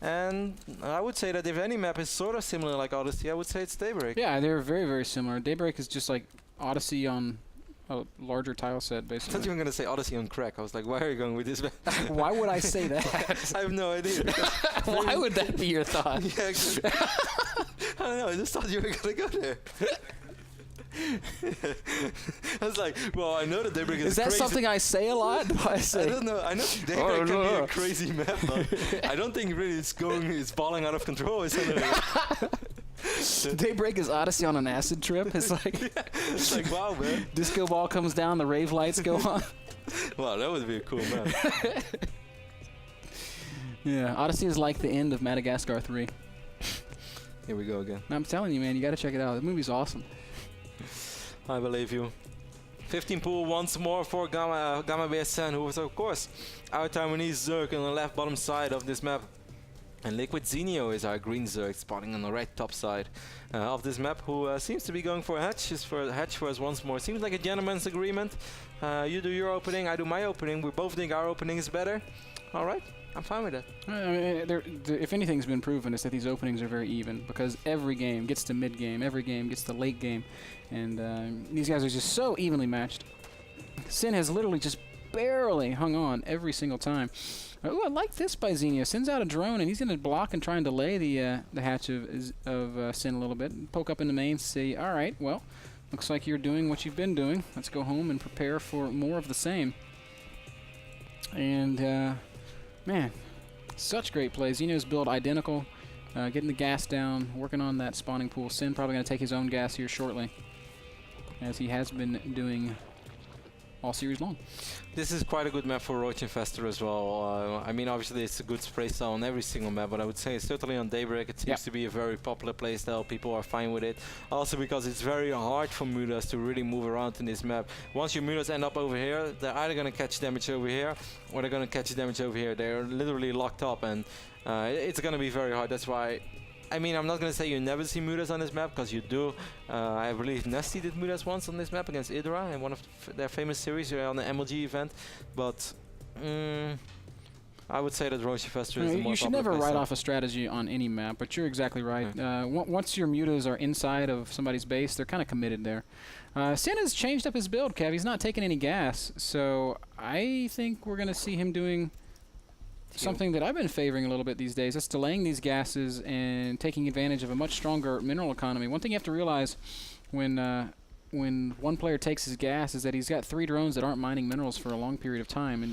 And I would say that if any map is sort of similar like Odyssey, I would say it's Daybreak. Yeah, they're very, very similar. Daybreak is just like Odyssey on a larger tile set, I basically. thought you were going to say Odyssey on crack. I was like, why are you going with this? Why would I say that? I have no idea. Why would that be your thought? Yeah, exactly. I don't know. I just thought you were going to go there. I was like, well, I know that Daybreak is that crazy. something I say a lot? I don't know. I know Daybreak can be a crazy map, but I don't think really it's falling out of control. Daybreak is Odyssey on an acid trip. It's like, yeah, it's like, wow, man. Disco ball comes down, the rave lights go on. Wow, that would be a cool map. Yeah, Odyssey is like the end of Madagascar 3. Here we go again. I'm telling you, man, you got to check it out. The movie's awesome. I believe you. 15 pool once more for Gamma BSN, who was, of course, our Taiwanese Zerg on the left bottom side of this map. And Liquid Zenio is our green Zerg, spotting on the right top side of this map, who seems to be going for a hatch. Hatch for us once more. Seems like a gentleman's agreement. You do your opening, I do my opening. We both think our opening is better. All right, I'm fine with that. I mean, if anything's been proven, it's that these openings are very even, because every game gets to mid game, every game gets to late game, and these guys are just so evenly matched. Sin has literally just barely hung on every single time. Ooh, I like this by Zenio. Sin's out a drone, and he's going to block and try and delay the hatch of Sin a little bit. Poke up in the main, say, all right, well, looks like you're doing what you've been doing. Let's go home and prepare for more of the same. And, man, such great plays. Zenio's build identical, getting the gas down, working on that spawning pool. Sin probably going to take his own gas here shortly, as he has been doing all series long. This is quite a good map for Roach Infestor as well. I mean, obviously it's a good spray style on every single map, but I would say certainly on Daybreak it seems to be a very popular playstyle. People are fine with it. Also because it's very hard for mutas to really move around in this map. Once your mutas end up over here, they're either going to catch damage over here or they're going to catch damage over here. They're literally locked up, and it's going to be very hard. That's why, I mean, I'm not going to say you never see mutas on this map, because you do. I believe Nesty did mutas once on this map against Idra in one of their famous series on the MLG event. But I would say that Roach Infestor is the more You should never write off a strategy on any map, but you're exactly right. Once your mutas are inside of somebody's base, they're kind of committed there. Sin has changed up his build, Kev. He's not taking any gas, so I think we're going to see him doing something that I've been favoring a little bit these days. It's delaying these gases and taking advantage of a much stronger mineral economy. One thing you have to realize when one player takes his gas is that he's got 3 drones that aren't mining minerals for a long period of time,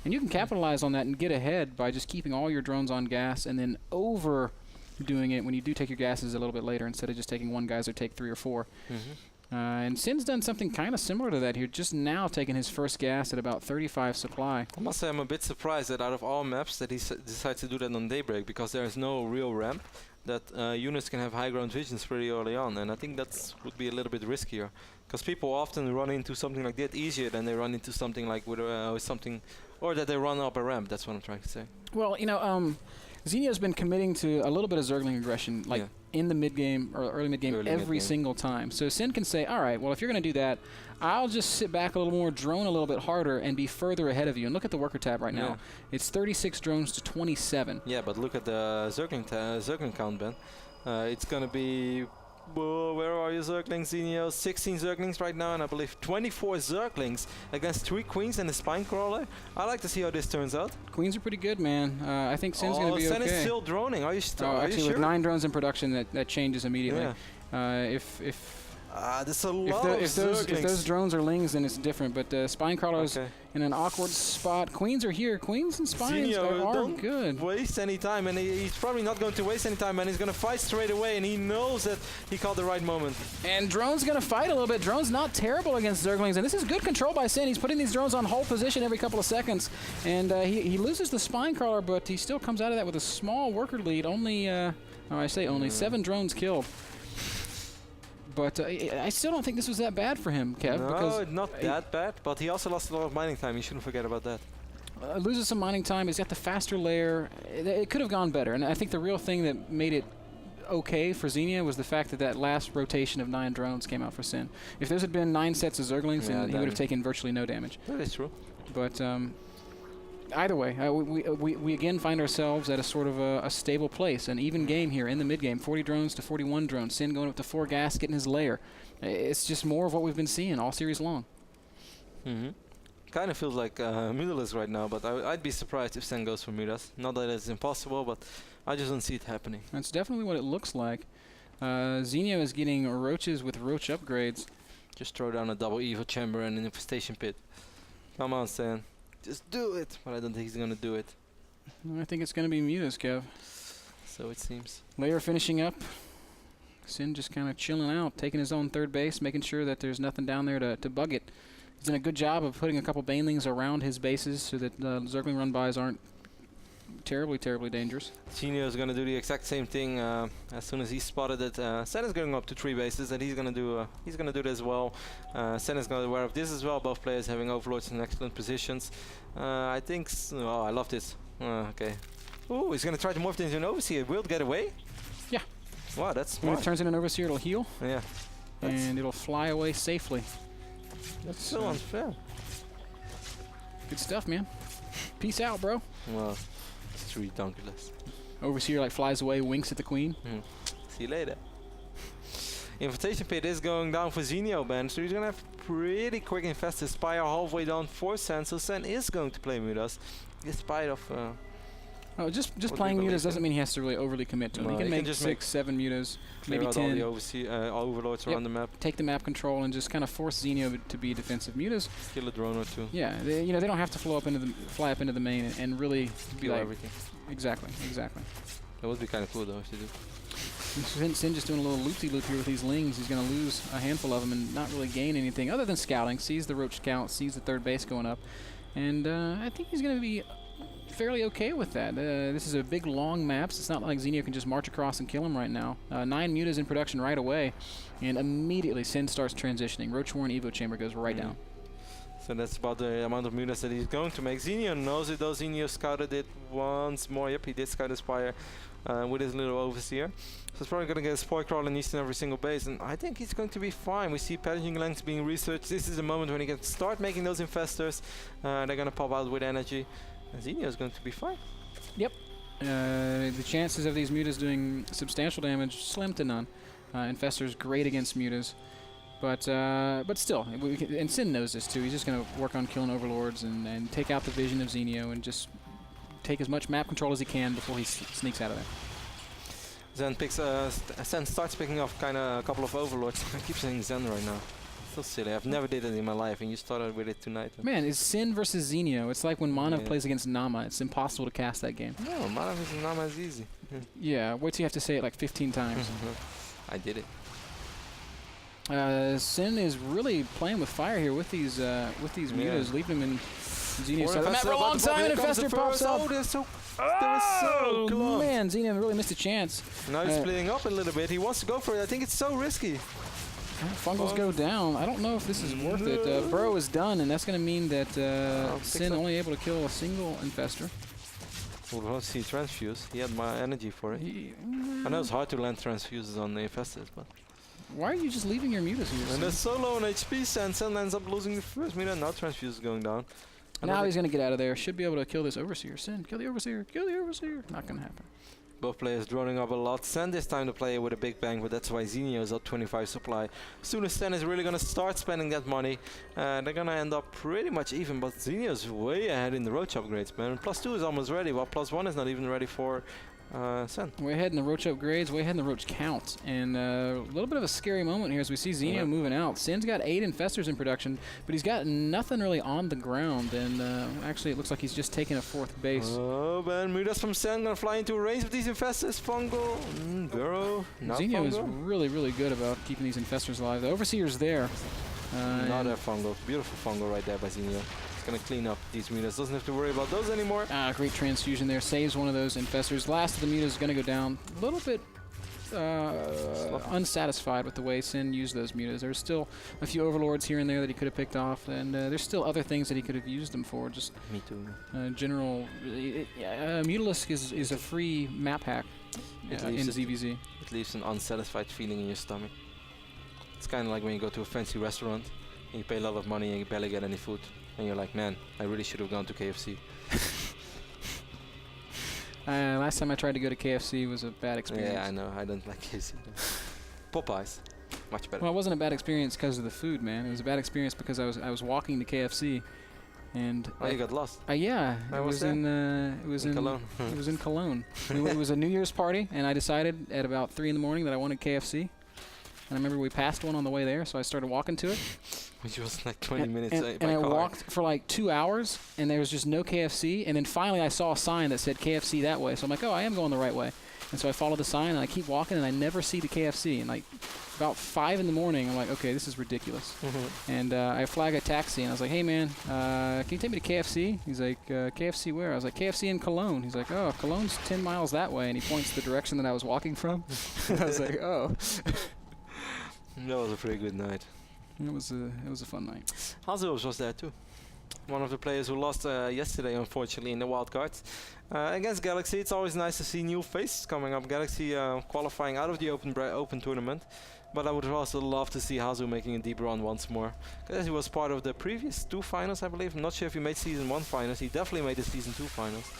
and you can capitalize on that and get ahead by just keeping all your drones on gas and then overdoing it when you do take your gases a little bit later, instead of just taking one geyser, take 3 or 4. And Sin's done something kind of similar to that here, just now taking his first gas at about 35 supply. I must say I'm a bit surprised that out of all maps that he decides to do that on Daybreak, because there is no real ramp that units can have high ground visions pretty early on, and I think that would be a little bit riskier, because people often run into something like that easier than they run into something like with something, or that they run up a ramp. That's what I'm trying to say. Well, you know, Zenio's been committing to a little bit of Zergling aggression, like in the mid-game or early mid-game every single time. So Sin can say, all right, well, if you're going to do that, I'll just sit back a little more, drone a little bit harder, and be further ahead of you. And look at the worker tab right now. It's 36 drones to 27. Yeah, but look at the Zergling count, Ben. It's going to be... Whoa, where are you, Zerglings, Zenio? 16 Zerglings right now, and I believe 24 Zerglings against 3 Queens and a Spine Crawler. I like to see how this turns out. Queens are pretty good, man. I think Sin's going to be Sin okay. is still droning. Are you still? Actually, with 9 drones in production, that changes immediately. Yeah. That's a lot if those drones are lings, then it's different. But Spine Crawler's in an awkward spot. Queens are here. Queens and Spines are good. Waste any time, and he's probably not going to waste any time, and he's going to fight straight away, and he knows that he caught the right moment. And Drone's going to fight a little bit. Drone's not terrible against Zerglings, and this is good control by Sin. He's putting these drones on hold position every couple of seconds, and he loses the Spine Crawler, but he still comes out of that with a small worker lead. Only, I say only, 7 drones killed. But I still don't think this was that bad for him, Kev. No, because not that bad, but he also lost a lot of mining time. You shouldn't forget about that. Loses some mining time. He's got the faster layer. It could have gone better, and I think the real thing that made it okay for Zenio was the fact that that last rotation of 9 drones came out for Sin. If those had been 9 sets of Zerglings, then he would have taken virtually no damage. That is true. But either way, we again find ourselves at a sort of a stable place, an even game here in the mid game. 40 drones to 41 drones. Sin going up to 4 gas, getting his lair. It's just more of what we've been seeing all series long. Kind of feels like Mutalisk right now, but I'd be surprised if Sen goes for Mutas. Not that it's impossible, but I just don't see it happening. That's definitely what it looks like. Zenio is getting roaches with roach upgrades. Just throw down a double evil chamber and an infestation pit. Come on, Sen. Just do it. But I don't think he's going to do it. I think it's going to be Mutas, Kev. So it seems. Lair finishing up. Sin just kind of chilling out, taking his own third base, making sure that there's nothing down there to bug it. He's done a good job of putting a couple Banelings around his bases so that Zergling run-bys aren't terribly, terribly dangerous. Zenio is going to do the exact same thing as soon as he spotted it. Sen is going up to 3 bases, and he's going to do that as well. Sen is going to be aware of this as well. Both players having overlords in excellent positions. I think. Oh, I love this. Okay. Ooh, he's going to try to morph into an overseer. Will it get away? Yeah. Wow, that's smart. When it turns into an overseer, it'll heal. Yeah. And it'll fly away safely. That's so unfair. Good stuff, man. Peace out, bro. Well, it's ridiculous. Overseer like flies away, winks at the queen. See you later. Invitation pit is going down for Zenio, man. So he's gonna have pretty quick infested Spire halfway down for Sen. So Sen is going to play Mutas, despite of. Just playing Mutas doesn't mean he has to really overly commit to them. He can make 6, 7 Mutas, maybe 10. All the overlords around the map. Take the map control and just kind of force Zenio to be defensive. Mutas. Kill a drone or 2. Yeah, they don't have to fly up into the main and really be like everything. Exactly. That would be kind of cool though if you do. Sin just doing a little loop-de-loop here with these lings. He's going to lose a handful of them and not really gain anything other than scouting. Sees the roach scout, sees the third base going up, and I think he's going to be fairly okay with that. This is a big, long maps. It's not like Zenio can just march across and kill him right now. 9 Mutas in production right away, and immediately Sin starts transitioning. Roach Warren Evo Chamber goes right down. So that's about the amount of Mutas that he's going to make. Zenio knows it though. Zenio scouted it once more. Yep, he did scout his Spire with his little overseer. So he's probably going to get a Spore Crawl in each and every single base, and I think he's going to be fine. We see pathogen lengths being researched. This is the moment when he can start making those infestors. They're going to pop out with energy. Zenio is going to be fine. Yep. The chances of these Mutas doing substantial damage, slim to none. Infestor's great against Mutas. But still, and Sin knows this too. He's just going to work on killing Overlords and take out the vision of Zenio and just take as much map control as he can before he sneaks out of there. Zen starts picking off kind of a couple of Overlords. I keep saying Zen right now. So silly. I've never did it in my life, and you started with it tonight. Man, it's Sin versus Zenio. It's like when Manav plays against Nama. It's impossible to cast that game. No, Manav versus Nama is easy. Yeah, wait till you have to say it like 15 times. I did it. Sin is really playing with fire here with these Mutas, leaving him in Zenio's side of the map for a long time, and Infestor pops up. They're so close. Man, Zenio really missed a chance. Now he's splitting up a little bit. He wants to go for it. I think it's so risky. Fungals go down. I don't know if this is worth it. Burrow is done, and that's going to mean that Sin only able to kill a single Infestor. We'll see Transfuse. He had my energy for it. I know it's hard to land Transfuses on the Infestors, but... Why are you just leaving your Mutas here? And they're so low on HP, Sen ends up losing the first Muta. Now Transfuse is going down. Now he's going to get out of there. Should be able to kill this Overseer. Sin, kill the Overseer. Kill the Overseer. Not going to happen. Both players droning up a lot. Sen this time to play with a big bang, but that's why Zenio is up 25 supply. As soon as Sen is really going to start spending that money, they're going to end up pretty much even, but Zenio is way ahead in the Roach upgrades, man. +2 is almost ready, while +1 is not even ready for Sen. Way ahead in the Roach upgrades, way ahead in the Roach count, and a little bit of a scary moment here as we see Zenio moving out. Sen's got 8 Infestors in production, but he's got nothing really on the ground, and actually it looks like he's just taking a 4th base. Oh, man, Mutas from Sen gonna fly into range with these Infestors. Fungal, Burrow, Zenio is really, really good about keeping these Infestors alive. The Overseer's there. Not a Fungal. Beautiful Fungal right there by Zenio. Going to clean up these Mutas. Doesn't have to worry about those anymore. Great transfusion there. Saves one of those Infestors. Last of the Mutas is going to go down. A little bit unsatisfied with the way Sin used those Mutas. There's still a few Overlords here and there that he could have picked off, and there's still other things that he could have used them for. Just me too. General, Mutalisk is a free map hack in ZVZ. It leaves an unsatisfied feeling in your stomach. It's kind of like when you go to a fancy restaurant and you pay a lot of money and you barely get any food. And you're like, man, I really should have gone to KFC. Last time I tried to go to KFC was a bad experience. Yeah, I know. I don't like KFC. Popeyes, much better. Well, it wasn't a bad experience because of the food, man. It was a bad experience because I was walking to KFC, and you got lost. Yeah, I it was in Cologne. It was in Cologne. It was a New Year's party, and I decided at about 3 in the morning that I wanted KFC. And I remember we passed one on the way there, so I started walking to it. Which was like 20 minutes and by I car. walked for like 2 hours, and there was just no KFC. And then finally I saw a sign that said KFC that way. So I'm like, oh, I am going the right way. And so I followed the sign, and I keep walking, and I never see the KFC. And like about 5 in the morning, I'm like, okay, this is ridiculous. And I flag a taxi, and I was like, hey, man, can you take me to KFC? He's like, KFC where? I was like, KFC in Cologne. He's like, oh, Cologne's 10 miles that way. And he points the direction that I was walking from. I was like, oh. That was a pretty good night. It was a fun night. Hazels was there too. One of the players who lost yesterday, unfortunately, in the wildcards. Against Galaxy, it's always nice to see new faces coming up. Galaxy qualifying out of the open tournament. But I would also love to see Hazu making a deep run once more. Because he was part of the previous 2 finals, I believe. I'm not sure if he made Season 1 finals. He definitely made the Season 2 finals.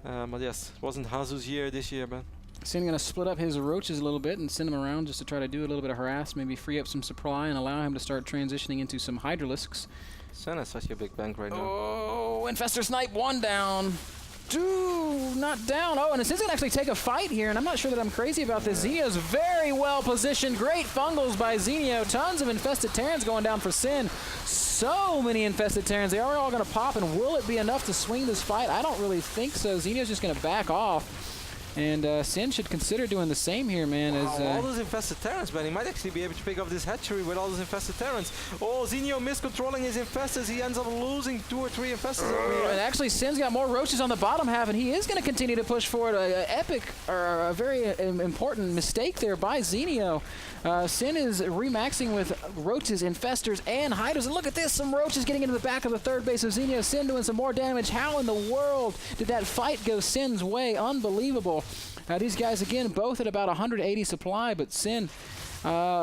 But yes, it wasn't Hazu's year this year, man. Sin going to split up his roaches a little bit and send him around just to try to do a little bit of harass, maybe free up some supply and allow him to start transitioning into some Hydralisks. Sen has such a big bank right now. Oh, Infestor Snipe 1 down. 2 not down. Oh, and Sin's going to actually take a fight here, and I'm not sure that I'm crazy about this. Zenio's very well positioned. Great fungals by Zenio. Tons of Infested Terrans going down for Sin. So many Infested Terrans. They are all going to pop, and will it be enough to swing this fight? I don't really think so. Zenio's just going to back off. And Sin should consider doing the same here, man. Wow, as all those Infested Terrans, man. He might actually be able to pick up this hatchery with all those Infested Terrans. Oh, Zenio miscontrolling his Infestors. He ends up losing 2 or 3 Infestors over here. And actually, Sin's got more roaches on the bottom half, and he is going to continue to push forward. An epic, or a very important mistake there by Zenio. Sin is remaxing with roaches, Infestors, and Hydras. And look at this, some roaches getting into the back of the third base of Zenio. Sin doing some more damage. How in the world did that fight go Sin's way? Unbelievable. These guys, again, both at about 180 supply, but Sin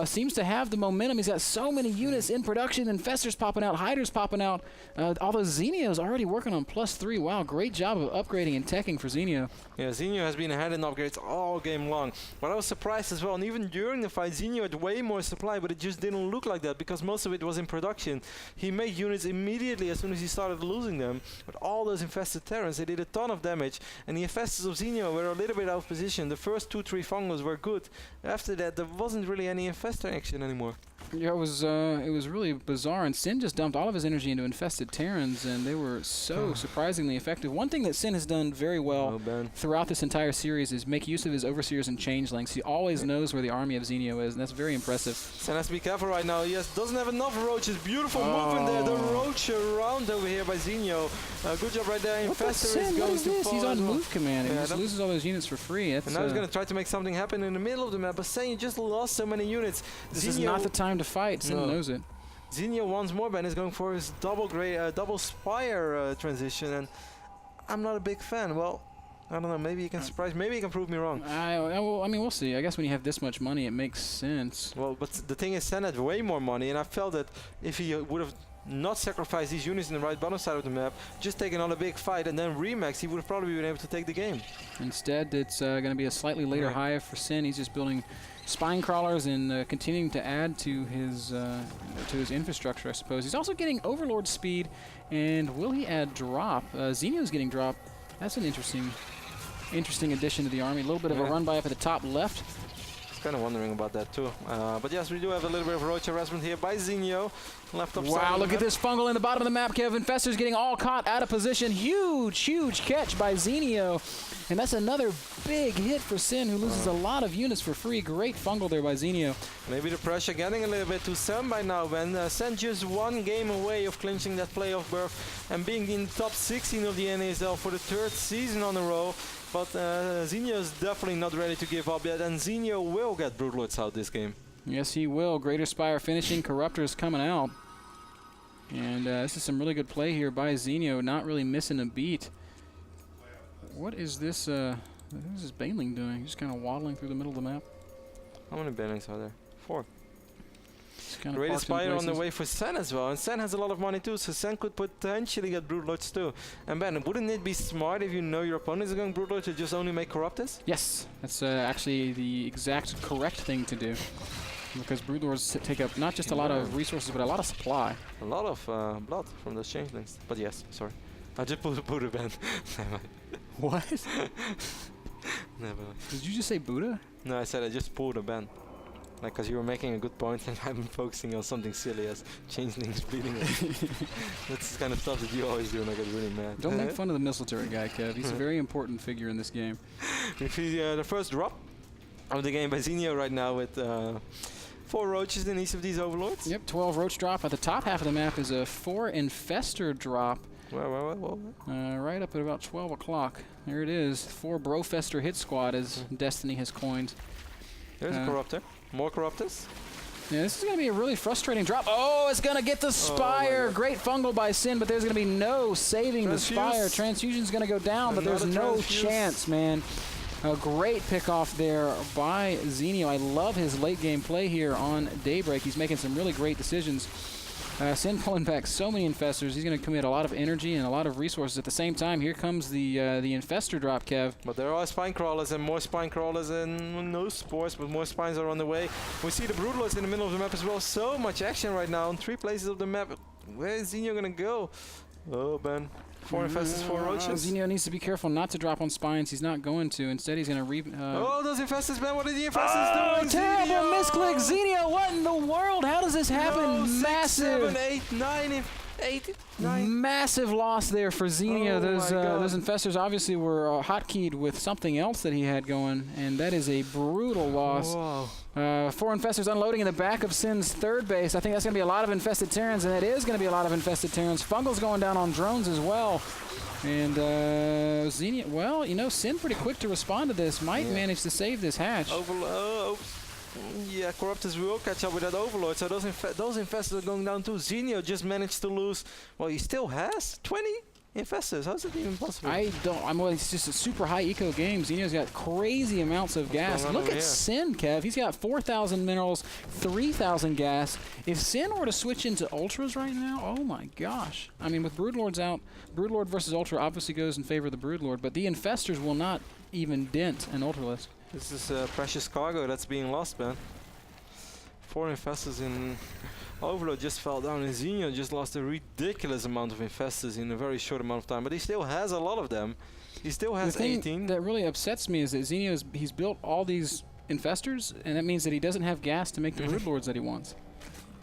seems to have the momentum. He's got so many units in production. Infestors popping out, Hydras popping out. Although Zenio's already working on +3. Wow, great job of upgrading and teching for Zenio. Yeah, Zenio has been ahead in upgrades all game long. But I was surprised as well, and even during the fight, Zenio had way more supply, but it just didn't look like that because most of it was in production. He made units immediately as soon as he started losing them. But all those Infested Terrans, they did a ton of damage, and the Infestors of Zenio were a little bit out of position. The first 2-3 fungals were good. After that, there wasn't really any Infestor action anymore. Yeah, it was really bizarre, and Sin just dumped all of his energy into Infested Terrans, and they were so surprisingly effective. One thing that Sin has done very well throughout this entire series is make use of his Overseers and Changelings. He always knows where the army of Zenio is, and that's very impressive. Sin has to be careful right now. He doesn't have enough roaches. Beautiful movement there. The roach around over here by Zenio. Good job right there. Infestor is going to fall. He's on well. move command. He just loses all those units for free. And now he's going to try to make something happen in the middle of the map, but Sin, you just lost so many units. This is not the time to fight. Sin knows it. Zenio once more, Ben, is going for his double Spire transition, and I'm not a big fan. Well, I don't know. Maybe he can surprise. Maybe he can prove me wrong. I mean, we'll see. I guess when you have this much money, it makes sense. Well, but the thing is, Sen had way more money, and I felt that if he would have not sacrificed these units in the right bottom side of the map, just taken on a big fight and then remax, he would have probably been able to take the game. Instead, it's going to be a slightly later hive for Sin. He's just building spine crawlers and continuing to add to his infrastructure, I suppose. He's also getting Overlord speed, and will he add drop? Zenio's getting drop. That's an interesting addition to the army. A little bit of a run by up at the top left. Kind of wondering about that too. But yes, we do have a little bit of roach harassment here by Zenio. Left upside. Wow, look at this fungal in the bottom of the map, Kev. Infestor's getting all caught out of position. Huge catch by Zenio. And that's another big hit for Sin, who loses a lot of units for free. Great fungal there by Zenio. Maybe the pressure getting a little bit to Sen by now, Ben. Sen just one game away of clinching that playoff berth and being in the top 16 of the NASL for the 3rd season on a row. But Zenio is definitely not ready to give up yet, and Zenio will get Broodlords out this game. Yes, he will. Greater Spire finishing, Corruptors coming out. And this is some really good play here by Zenio, not really missing a beat. What is this? What is this Baneling doing? He's just kind of waddling through the middle of the map. How many Banelings are there? 4. Kind of Great Aspire on the way for Sen as well, and Sen has a lot of money too, so Sen could potentially get Broodlords too. And Ben, wouldn't it be smart if you know your opponent is going Broodlord to just only make Corruptors? Yes, that's actually the exact correct thing to do. Because Broodlords take up not just a lot of resources, but a lot of supply. A lot of blood from those changelings. But yes, sorry. I just put a Ben. Never mind. What? Never mind. Did you just say Buddha? No, I said I just pulled a Ben. Like, because you were making a good point and I've been focusing on something silly as changelings bleeding. That's the kind of stuff that you always do and I get really mad. Don't make fun of the missile turret guy, Kev. He's a very important figure in this game. We see the first drop of the game by Zenio right now with 4 roaches in each of these overlords. Yep, 12 roach drop. At the top half of the map is a 4 infester drop. Well. Right up at about 12 o'clock. There it is. 4 Brofester hit squad as Destiny has coined. There's a Corruptor. More Corruptors. Yeah, this is going to be a really frustrating drop. Oh, it's going to get the Spire. Great fungal by Sin, but there's going to be no saving the Spire. Transfusion's going to go down, but there's no chance, man. A great pickoff there by Zenio. I love his late game play here on Daybreak. He's making some really great decisions. Sin pulling back so many infestors. He's going to commit a lot of energy and a lot of resources. At the same time, here comes the infestor drop, Kev. But there are spine crawlers and more spine crawlers and no spores, but more spines are on the way. We see the Broodlords in the middle of the map as well. So much action right now on 3 places of the map. Where is Zenio going to go? Oh, Ben. 4 infestors, 4 roaches. Zenio needs to be careful not to drop on spines. He's not going to. Instead, he's going to oh, those infestors, man. What are the infestors doing? Terrible misclick. Zenio, what in the world? How does this happen? No, Massive. 6, 7, 8, 9, 8, 9. Massive loss there for Zenio. Those infestors obviously were hotkeyed with something else that he had going, and that is a brutal loss. Wow. 4 infestors unloading in the back of Sin's third base. I think that's going to be a lot of infested Terrans, and that is going to be a lot of infested Terrans. Fungal's going down on drones as well. And Zenio, well, you know, Sin pretty quick to respond to this. Might manage to save this hatch. Yeah, Corruptors will catch up with that Overlord, so those infestors are going down too. Zenio just managed to lose, well, he still has 20 infestors. How's it even possible? Well, it's just a super high eco game. Zenio's got crazy amounts of gas. Look at Sin, Kev. He's got 4,000 minerals, 3,000 gas. If Sin were to switch into Ultras right now, oh my gosh. I mean, with Broodlords out, Broodlord versus Ultra obviously goes in favor of the Broodlord, but the infestors will not even dent an Ultralist. This is precious cargo that's being lost, man. 4 infestors in Overlord just fell down, and Zenio just lost a ridiculous amount of infestors in a very short amount of time. But he still has a lot of them. He still has 18. The thing that really upsets me is that Zenio he's built all these infestors, and that means that he doesn't have gas to make the Broodlords that he wants.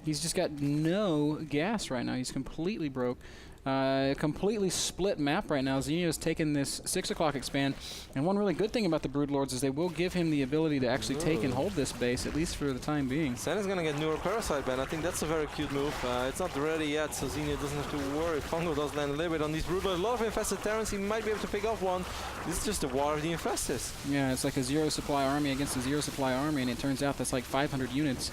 He's just got no gas right now. He's completely broke. Completely split map right now. Zenio's taken this 6 o'clock expand, and one really good thing about the Broodlords is they will give him the ability to actually take and hold this base, at least for the time being. Sen is going to get newer Parasite Ben. I think that's a very cute move. It's not ready yet, so Zenio doesn't have to worry. Fungal does land a little bit on these Broodlords. A lot of infested Terrans. He might be able to pick up one. This is just the war of the infestors. Yeah, it's like a 0 supply army against a 0 supply army, and it turns out that's like 500 units.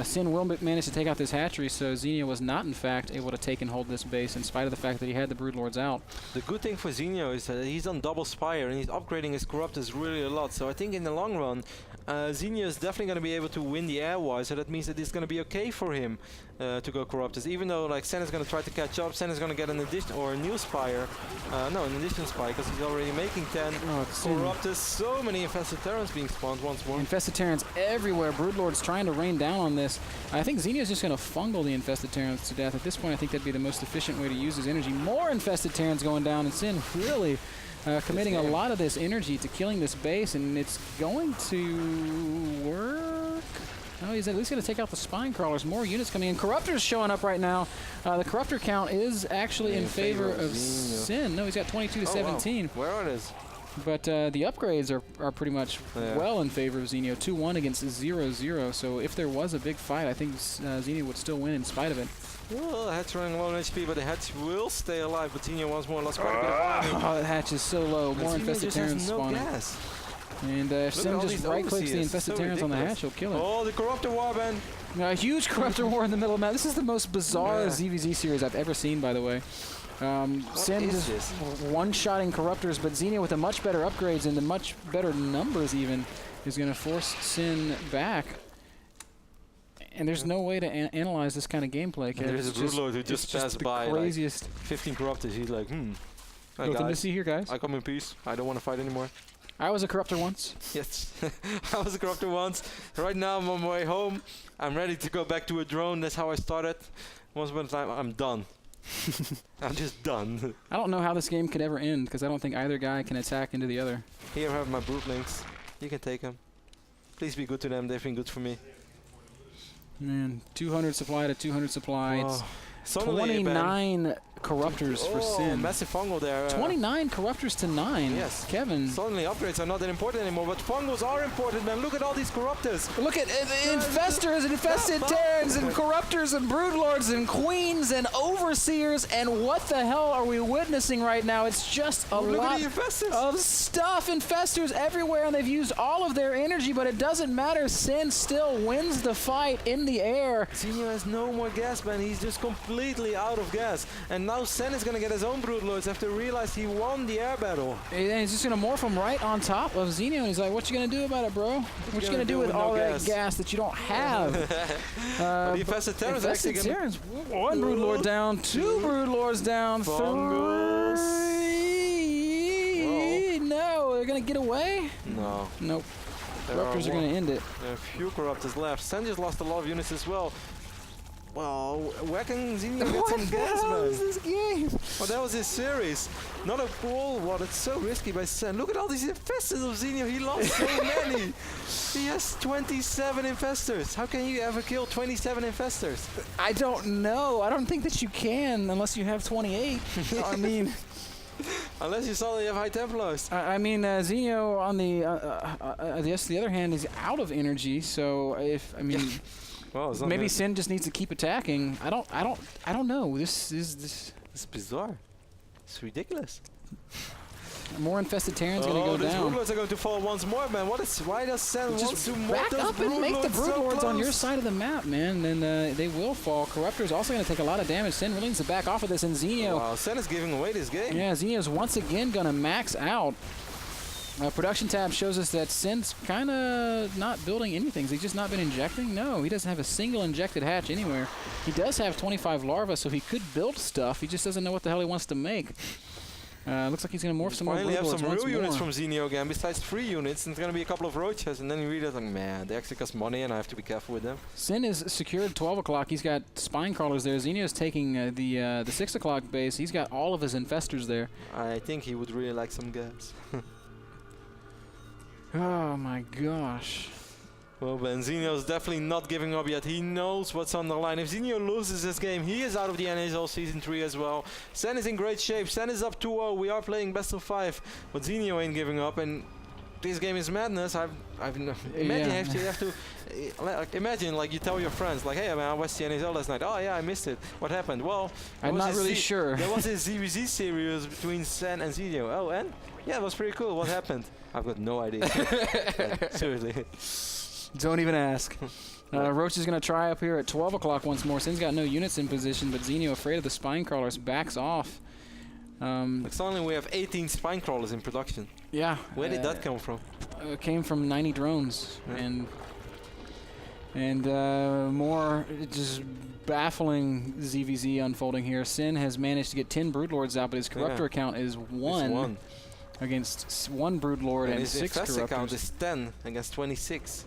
Sin will manage to take out this hatchery, so Zenio was not, in fact, able to take and hold this base in spite of the fact that he had the Broodlords out. The good thing for Zenio is that he's on double Spire and he's upgrading his Corruptors really a lot. So I think in the long run, Zenio is definitely going to be able to win the airwise, so that means that it's going to be okay for him to go Corruptors. Even though like Sen is going to try to catch up, Sen is going to get an addition or a new Spire. No, an additional Spire because he's already making 10 Corruptors. So many infested Terrans being spawned once more. Infested Terrans everywhere. Broodlord's trying to rain down on this. I think Zenio's just going to fungal the infested Terrans to death. At this point, I think that'd be the most efficient way to use his energy. More infested Terrans going down, and Sin really committing a lot of this energy to killing this base, and it's going to work. Oh, he's at least going to take out the spine crawlers. More units coming in. Corruptors showing up right now. The Corruptor count is actually in favor of Sin. No, he's got 22 to 17. Wow. Where are these? But the upgrades are pretty much well in favor of Zenio. 2-1 against 0-0. So if there was a big fight, I think Zenio would still win in spite of it. Well, the hatch running low on HP, but the hatch will stay alive. But Zenio once more lost quite a bit of army. Oh, the hatch is so low. More infested Terrans spawning. Gas. And if Sin just right-clicks the infested Terrans on the hatch, he'll kill it. Oh, the Corruptor Warband. A huge Corruptor War in the middle of the map. This is the most bizarre ZVZ series I've ever seen, by the way. Sin just one-shotting Corruptors, but Zenio with the much better upgrades and the much better numbers even is going to force Sin back. And there's no way to analyze this kind of gameplay. There's a Broodlord who just passed by. Craziest. Like 15 corruptors. He's like, Nothing to see here, guys. I come in peace. I don't want to fight anymore. I was a corruptor once. Yes, I was a corruptor once. Right now I'm on my way home. I'm ready to go back to a drone. That's how I started. Once upon a time, I'm done. I'm just done. I don't know how this game could ever end because I don't think either guy can attack into the other. Here I have my broodlings. You can take them. Please be good to them. They've been good for me. Man, 200 supply to 200 supply. Oh. It's 29 corruptors for Sin. Massive fungal there. 29 corruptors to 9. Yes. Kevin. Suddenly upgrades are not that important anymore, but fungals are important, man. Look at all these corruptors. Look at infestors and infested terrans and corruptors and broodlords and queens and overseers, and what the hell are we witnessing right now? It's just a lot of stuff. Infestors everywhere, and they've used all of their energy, but it doesn't matter. Sin still wins the fight in the air. Zenio has no more gas, man. He's just completely out of gas. And now Sen is going to get his own broodlords after he realized he won the air battle. And he's just going to morph him right on top of Zenio, and he's like, what you going to do about it, bro? What you going to do with all that gas that you don't have? But the infested terrans actually going to... One broodlord down, 2 broodlords down, 3... No, they're going to get away? No. Nope. Corruptors are going to end it. There are a few corruptors left. Sen just lost a lot of units as well. Well, where can Zenio get some gas, man? What is this game? Well, that was his series. Not a full one. It's so risky by Sen. Look at all these infestors of Zenio. He lost so many. He has 27 infestors. How can you ever kill 27 infestors? I don't know. I don't think that you can unless you have 28. I mean... Unless you suddenly have high Templars. I mean, Zenio on the other hand is out of energy. So if well, maybe Sin just needs to keep attacking. I don't know. This is bizarre. It's ridiculous. More infested Terrans gonna go down. Broodlords are going to fall once more, man. Why does Sen want to back up and make the broodlords on your side of the map, man? Then they will fall. Corruptor's also gonna take a lot of damage. Sen really needs to back off of this, and Zenio. Wow, Sen is giving away this game. Yeah, Zenio's once again gonna max out. Production tab shows us that Sin's kind of not building anything. Has he just not been injecting? No, he doesn't have a single injected hatch anywhere. He does have 25 larvae, so he could build stuff. He just doesn't know what the hell he wants to make. Looks like he's going to morph some more broodlords. Finally have some real units from Zenio again, besides 3 units. And it's going to be a couple of roaches, and then you realize, like, man, they actually cost money, and I have to be careful with them. Sin is secured 12 o'clock. He's got spine crawlers there. Zenio's taking the 6 o'clock base. He's got all of his infestors there. I think he would really like some gas. Oh my gosh. Well, Ben, Zenio's definitely not giving up yet. He knows what's on the line. If Zenio loses this game, he is out of the NASL Season 3 as well. Sen is in great shape. Sen is up 2-0. We are playing best of 5. But Zenio ain't giving up. And this game is madness. Imagine you have to... imagine, like, you tell your friends, like, hey, man, I watched the NASL last night. Oh, yeah, I missed it. What happened? Well... I'm not really sure. There was a ZVZ series between Sen and Zenio. Oh, and? Yeah, it was pretty cool. What happened? I've got no idea. Seriously. Don't even ask. Roach is going to try up here at 12 o'clock once more. Sin's got no units in position, but Zenio, afraid of the spine crawlers, backs off. Suddenly we have 18 spine crawlers in production. Yeah. Where did that come from? It came from 90 drones. Yeah. And more just baffling ZVZ unfolding here. Sin has managed to get 10 broodlords out, but his corruptor account is 1. Against 1 broodlord and 6 corruptors. His account is 10 against 26.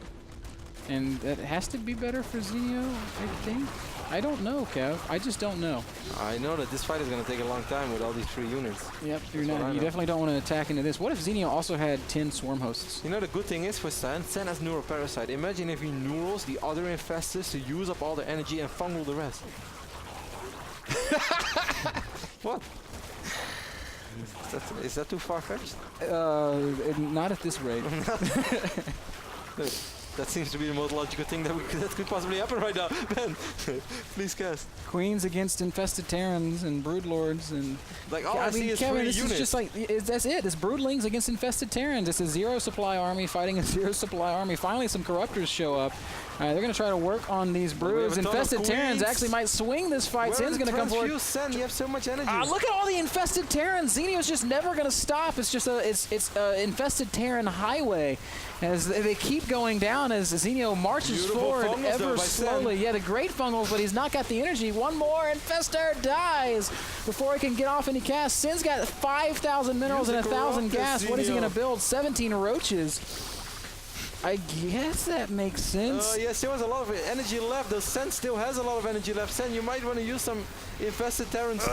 And that has to be better for Zenio, I think. I don't know, Kev. I just don't know. I know that this fight is going to take a long time with all these 3 units. Yep, you definitely don't want to attack into this. What if Zenio also had 10 swarm hosts? You know, the good thing is for Sen has neuroparasite. Imagine if he neurals the other infestors to use up all their energy and fungal the rest. What? Is that too far-fetched? Not at this rate. That seems to be the most logical thing that could possibly happen right now. Ben, please cast. Queens against infested Terrans and broodlords and... Like, all I see is Kevin, 3 this units. Is just like, that's it. It's broodlings against infested Terrans. It's a 0 supply army fighting a 0 supply army. Finally, some corruptors show up. They're going to try to work on these broods. Infested Terrans actually might swing this fight. Sin's going to come forward. Sen, you have so much energy. Look at all the infested Terrans. Zenio's just never going to stop. It's just it's infested Terran highway as they keep going down. down as Zenio marches forward ever slowly. Yeah, the great fungals, but he's not got the energy. One more, Infestor dies before he can get off any cast. Sin's got 5,000 minerals and 1,000 gas. What is he going to build? 17 roaches. I guess that makes sense. Yes, there was a lot of energy left. The Sen still has a lot of energy left. Sen, you might want to use some infested Terrans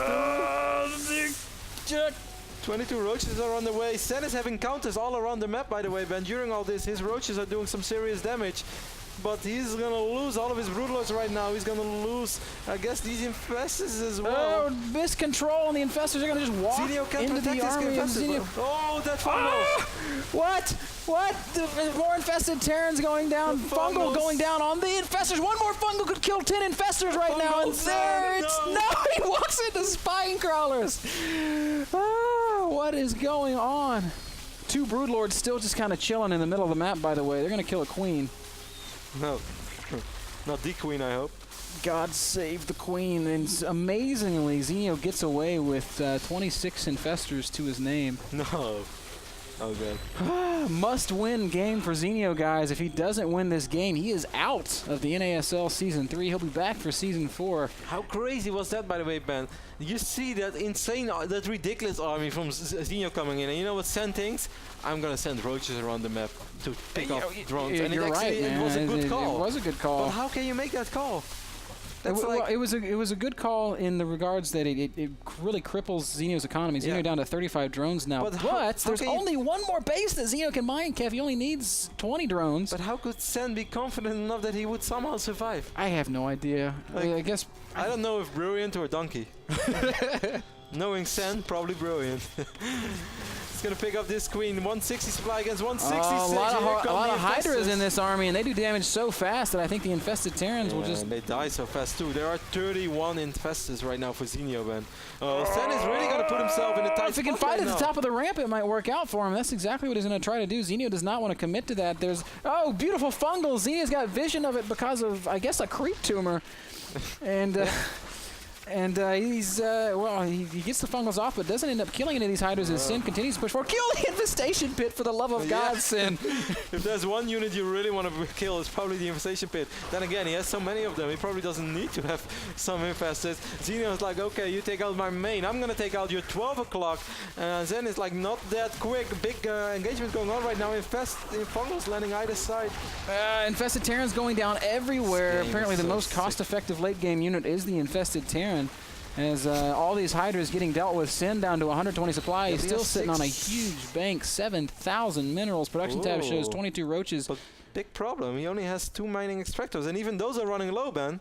too. 22 roaches are on the way. Sen is having counters all around the map, by the way, Ben. During all this, his roaches are doing some serious damage. But he's going to lose all of his broodlords right now. He's going to lose, I guess, these infestors as well. Oh, miscontrol, and the infestors are going to just walk into the army of Zenio. Oh, that fungal! What? What? The more infested Terrans going down. Fungal going down on the infestors. One more fungal could kill 10 infestors right now. And there it's... No, he walks into spine crawlers. Oh, what is going on? 2 broodlords still just kind of chilling in the middle of the map, by the way. They're going to kill a queen. No, not the queen, I hope. God save the queen. And amazingly, Zenio gets away with 26 infestors to his name. No. Oh, God. Must-win game for Zenio, guys. If he doesn't win this game, he is out of the NASL Season 3. He'll be back for Season 4. How crazy was that, by the way, Ben? You see that insane, that ridiculous army from Zenio coming in, and you know what Sen thinks? I'm going to send roaches around the map to pick off drones. And you're right, man. It was a good call. It was a good call. But how can you make that call? It was a good call in the regards that it really cripples Zenio's economy. Zenio down to 35 drones now. But there's only one more base that Zenio can mine, Kev. He only needs 20 drones. But how could Sen be confident enough that he would somehow survive? I have no idea. Like, I guess... I don't know if brilliant or donkey. Knowing Sen, probably brilliant. He's going to pick up this queen. 160 supply against 166. A lot of Hydras in this army, and they do damage so fast that I think the infested Terrans will just... And they die so fast too. There are 31 infestors right now for Zenio, man. Sen is really going to put himself in a tight spot. If he can fight at the top of the ramp, it might work out for him. That's exactly what he's going to try to do. Zenio does not want to commit to that. There's... Oh, beautiful fungal. Zenio's got vision of it because of, I guess, a creep tumor. And... well, he gets the fungals off, but doesn't end up killing any of these Hydras as Sen continues to push forward. Kill the infestation pit for the love of God, Sen. If there's one unit you really want to kill, it's probably the infestation pit. Then again, he has so many of them, he probably doesn't need to have some infestors. Zenio's like, okay, you take out my main, I'm going to take out your 12 o'clock. Zen is like, not that quick. Big engagement going on right now. Fungals landing either side. Infested Terrans going down everywhere. Apparently the most cost-effective late-game unit is the infested Terran. As all these Hydras getting dealt with, Sen down to 120 supply. He's still sitting on a huge bank, 7,000 minerals. Production tab shows 22 roaches. But big problem, he only has 2 mining extractors, and even those are running low, Ben.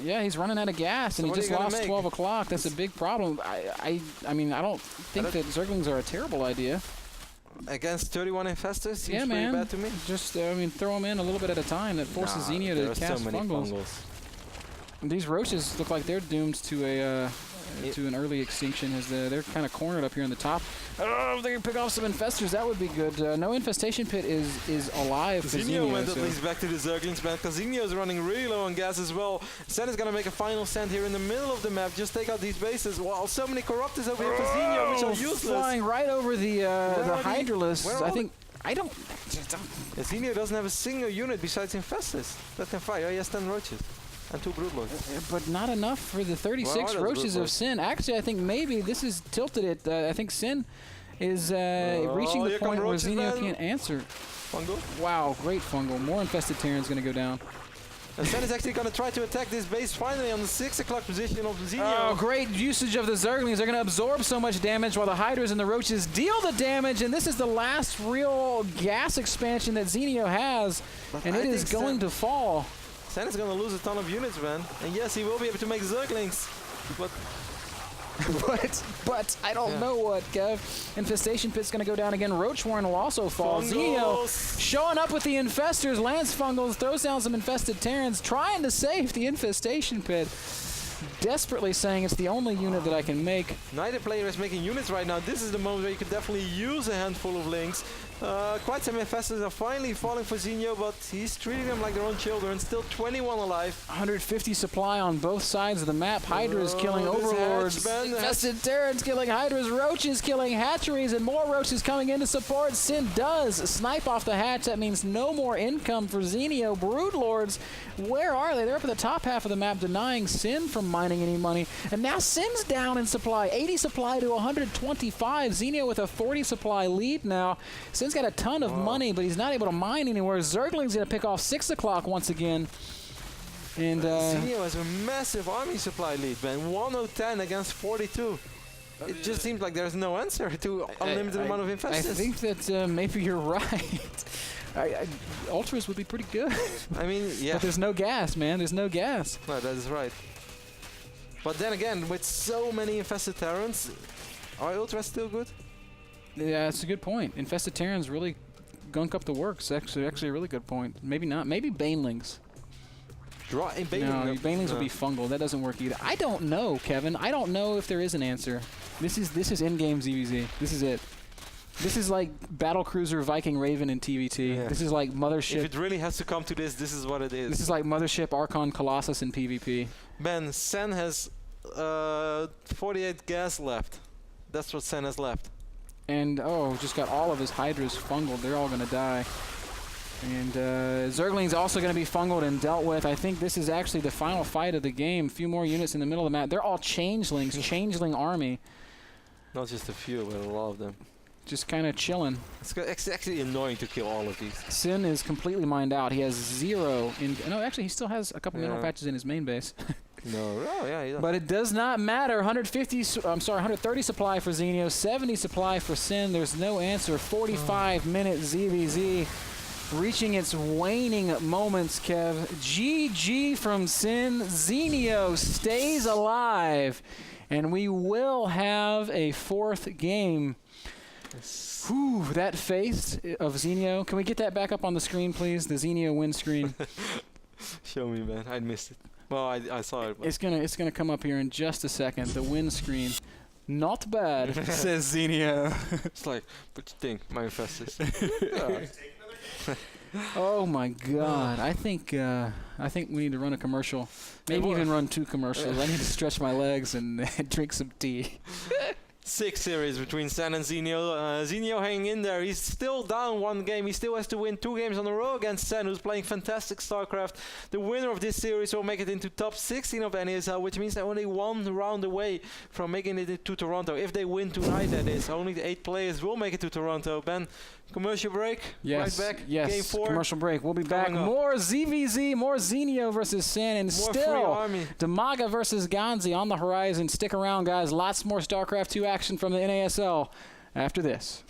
Yeah, he's running out of gas, and he just lost 12 o'clock. That's a big problem. I mean, I don't think that Zerglings are a terrible idea. Against 31 infestors seems pretty bad to me. Just, I mean, throw them in a little bit at a time. That forces Zenio to cast fungals. These roaches look like they're doomed to a to an early extinction, as they're kind of cornered up here on the top. Oh, if they can pick off some infestors, that would be good. No infestation pit is alive for Zenio. Zenio went at least back to the Zerglings, man, because Zenio is running really low on gas as well. Sen is going to make a final stand here in the middle of the map. Just take out these bases. Wow, so many corruptors over here for Zenio, which are useless. Flying right over the Hydralists. I don't... Zenio doesn't have a single unit besides infestors that can fight. Oh, he has 10 roaches. And 2 broodlords. But not enough for the 36 roaches of Sen. Actually, I think maybe this is tilted it. I think Sen is reaching the point where Zenio can't answer. Fungal? Wow, great fungal. More infested Terran's going to go down. And Sen is actually going to try to attack this base finally on the 6 o'clock position of Zenio. Oh, great usage of the Zerglings. They're going to absorb so much damage while the Hydras and the Roaches deal the damage. And this is the last real gas expansion that Zenio has. And it is going to fall. Sen is going to lose a ton of units, man. And yes, he will be able to make Zerglings. But but I don't know what, Kev. Infestation Pit's going to go down again. Roachwarren will also fall. Zenio showing up with the infestors. Lance Fungals throws down some infested Terrans, trying to save the Infestation Pit. Desperately saying it's the only unit that I can make. Neither player is making units right now. This is the moment where you could definitely use a handful of links Quite some infestors are finally falling for Zenio, but he's treating them like their own children. Still 21 alive. 150 supply on both sides of the map. Hydra's killing Overlords. Infested Terrans killing Hydra's. Roaches killing hatcheries, and more Roaches coming in to support. Sin does snipe off the hatch. That means no more income for Zenio. Broodlords, where are they? They're up at the top half of the map, denying Sin from mining any money. And now Sin's down in supply. 80 supply to 125. Zenio with a 40 supply lead now. Sin's got a ton of money, but he's not able to mine anywhere. Zergling's going to pick off 6 o'clock once again. And Zenio has a massive army supply lead, man. 110 against 42. It just seems like there's no answer to unlimited amount of infestors. I think that maybe you're right. Ultras would be pretty good. I mean, yeah. But there's no gas, man. There's no gas. No, that is right. But then again, with so many infested Terrans, are Ultras still good? Yeah, that's a good point. Infested Terrans really gunk up the works. Actually a really good point. Maybe not. Maybe Banelings. No, Banelings will be fungal. That doesn't work either. I don't know, Kevin. I don't know if there is an answer. This is in-game ZVZ. This is it. This is like Battlecruiser Viking Raven in TVT. Yeah. This is like Mothership. If it really has to come to this, this is what it is. This is like Mothership Archon Colossus in PvP. Ben, Sen has 48 gas left. That's what Sen has left. And, just got all of his Hydras fungled. They're all going to die. And Zergling's also going to be fungled and dealt with. I think this is actually the final fight of the game. A few more units in the middle of the map. They're all changelings, changeling army. Not just a few, but a lot of them. Just kind of chilling. It's actually annoying to kill all of these. Sin is completely mined out. He has 0 in... No, actually, he still has a couple mineral patches in his main base. No, yeah, he does. But it does not matter. 130 supply for Zenio, 70 supply for Sin. There's no answer. 45-minute ZVZ reaching its waning moments, Kev. GG from Sin. Zenio stays alive. And we will have a 4th game. Yes. Whew, that face of Zenio. Can we get that back up on the screen, please? The Zenio win screen. Show me, man. I missed it. Well, I saw it. But It's gonna come up here in just a second. The win screen. Not bad, says Zenio. It's like, what you think, my infestors? Oh my God! I think we need to run a commercial. Maybe even run 2 commercials. I need to stretch my legs and drink some tea. 6 series between Sen and Zenio. Zenio hanging in there. He's still down 1 game. He still has to win 2 games on a row against Sen, who's playing fantastic Starcraft. The winner of this series will make it into top 16 of NASL, which means they're only 1 round away from making it into Toronto. If they win tonight, that is. Only the 8 players will make it to Toronto. Ben, commercial break. Yes. Right back. Yes. Game 4. Commercial break. We'll be back. More ZVZ, more Zenio versus Sen, and more still army. Damaga versus Ganzi on the horizon. Stick around, guys. Lots more StarCraft 2 action from the NASL after this.